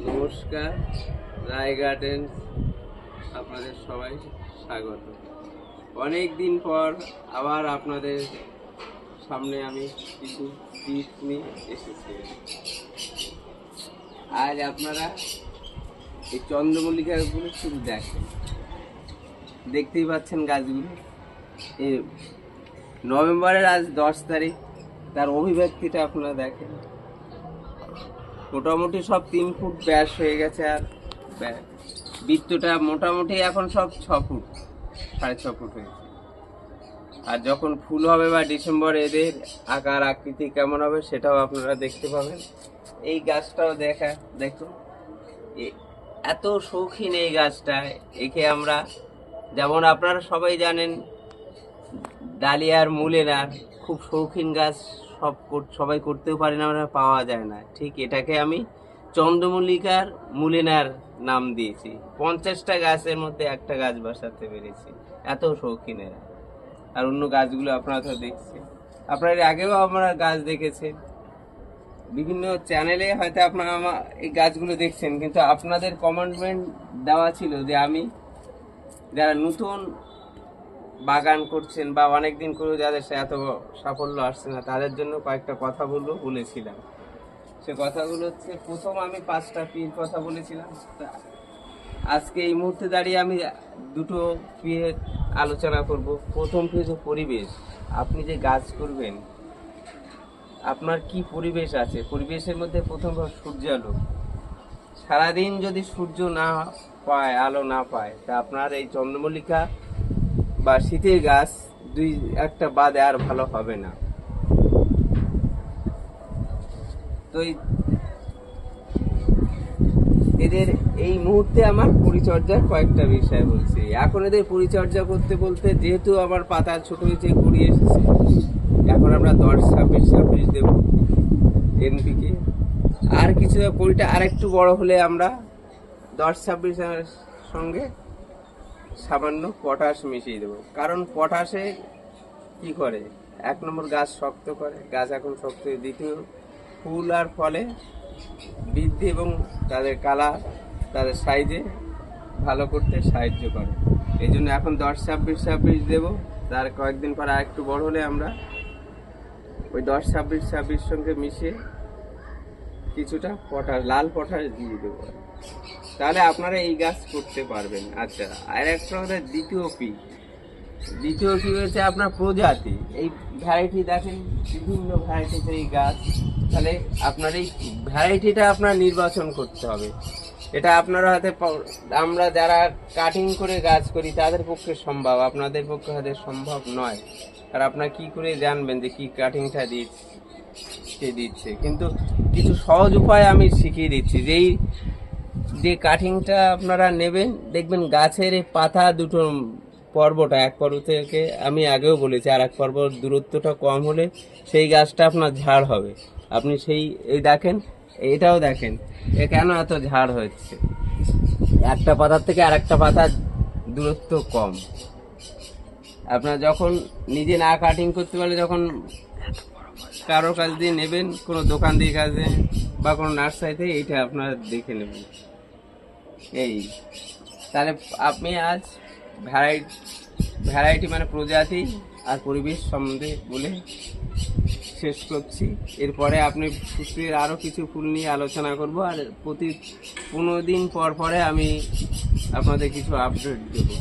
নমস্কার, রায় গার্ডেন আপনাদের সবাই স্বাগত। অনেক দিন পর আবার আপনাদের সামনে আমি কিছু টিপস নিয়ে এসেছি। আজ আপনারা এই চন্দ্রমল্লিকাগুলো শুধু দেখতেই পাচ্ছেন গাছগুলো। এই নভেম্বরের আজ 10 তারিখ, তার অভিব্যক্তিটা আপনারা দেখেন। মোটামুটি সব 3 ফুট ব্যাস হয়ে গেছে, আর বৃত্তটা মোটামুটি এখন সব 6 ফুট 6.5 ফুট হয়েছে। আর যখন ফুল হবে বা ডিসেম্বর, এদের আকার আকৃতি কেমন হবে সেটাও আপনারা দেখতে পাবেন। এই গাছটাও দেখুন, এত শৌখিন এই গাছটা। একে আমরা, যেমন আপনারা সবাই জানেন, ডালিয়ার মুলেনার খুব শৌখিন গাছ, সবাই করতেও পারে না, আমরা পাওয়া যায় না। ঠিক এটাকে আমি চন্দ্রমল্লিকার মুলেনার নাম দিয়েছি। 50টা গাছের মধ্যে একটা গাছ বসাতে পেরেছি, এত শৌখিন এরা। আর অন্য গাছগুলো আপনারা তো দেখছেন, আপনারা এর আগেও আপনারা গাছ দেখেছেন, বিভিন্ন চ্যানেলে হয়তো আপনারা আমার এই গাছগুলো দেখছেন। কিন্তু আপনাদের কমেন্টমেন্ট দেওয়া ছিল যে আমি, যারা নতুন বাগান করছেন বা অনেকদিন করে যাদের এত সাফল্য আসছে না, তাদের জন্য কয়েকটা কথা বলেছিলাম। সে কথাগুলো হচ্ছে, প্রথম আমি 5টা পির কথা বলেছিলাম। আজকে এই মুহূর্তে দাঁড়িয়ে আমি 2টো পিয়ের আলোচনা করব। প্রথম পি হচ্ছে পরিবেশ। আপনি যে গাছ করবেন, আপনার কি পরিবেশ আছে? পরিবেশের মধ্যে প্রথম সূর্যালো। সারাদিন যদি সূর্য না পায়, আলো না পায়, তা আপনার এই চন্দ্রমল্লিকা বা শীতের গাছ 2-1টা বাদে আর ভালো হবে না। তো এদের এই মুহূর্তে আমার পরিচর্যার কয়েকটা বিষয় বলছি। এখন এদের পরিচর্যা করতে বলতে, যেহেতু আমার পাতা ছোট হয়েছে, কুড়ি এসেছে, এখন আমরা 10-26 দেব এনপিকে। আর কিছু কুড়িটা আর একটু বড় হলে আমরা 10-26 সঙ্গে সামান্য পটাশ মিশিয়ে দেবো। কারণ পটাশে কি করে, 1 নম্বর গাছ শক্ত করে, গাছ এখন শক্ত। দ্বিতীয়, ফুল আর ফলে বৃদ্ধি এবং তাদের কালার, তাদের সাইজে ভালো করতে সাহায্য করে। এই জন্য এখন 10-26 দেবো। তার কয়েকদিন পর আর একটু বড় হলে আমরা ওই 10-26 সঙ্গে মিশিয়ে কিছুটা পটাশ, লাল পটাশ দিয়ে দেবো। তাহলে আপনারা এই গাছ করতে পারবেন। আচ্ছা, আর একটা কথা, দ্বিতীয় পি হচ্ছে আপনার প্রজাতি। এই ভ্যারাইটি দেখেন, বিভিন্ন ভ্যারাইটিতে এই গাছ। তাহলে আপনার এই ভ্যারাইটিটা আপনার নির্বাচন করতে হবে। এটা আপনারা হাতে, আমরা যারা কাটিং করে গাছ করি তাদের পক্ষে সম্ভব, আপনাদের পক্ষে হয়তো সম্ভব নয়। আর আপনারা কি করে জানবেন যে কি কাটিংটা দিচ্ছে? কিন্তু কিছু সহজ উপায় আমি শিখিয়ে দিচ্ছি। যে কাটিংটা আপনারা নেবেন, দেখবেন গাছের এই পাতা দুটো পর্বটা, এক পর্ব থেকে আমি আগেও বলেছি, আর এক পর্ব দূরত্বটা কম হলে সেই গাছটা আপনার ঝাড় হবে। আপনি এই দেখেন, এটাও দেখেন, কেন এত ঝাড় হচ্ছে? একটা পাতার থেকে আর একটা পাতার দূরত্ব কম। আপনার যখন নিজে না কাটিং করতে পারলে, যখন কারোর কাছ দিয়ে নেবেন, কোনো দোকান দিয়ে কাছে বা কোনো নার্সারিতে, এইটা আপনারা দেখে নেবেন। তাহলে আপনি আজ ভ্যারাইটি মানে প্রজাতি আর পরিবেশ সম্বন্ধে বলে শেষ করছি। এরপরে আপনি পুষ্পের আরও কিছু ফুল নিয়ে আলোচনা করব, আর প্রতি 15 দিন পরে আমি আপনাদের কিছু আপডেট দেবো।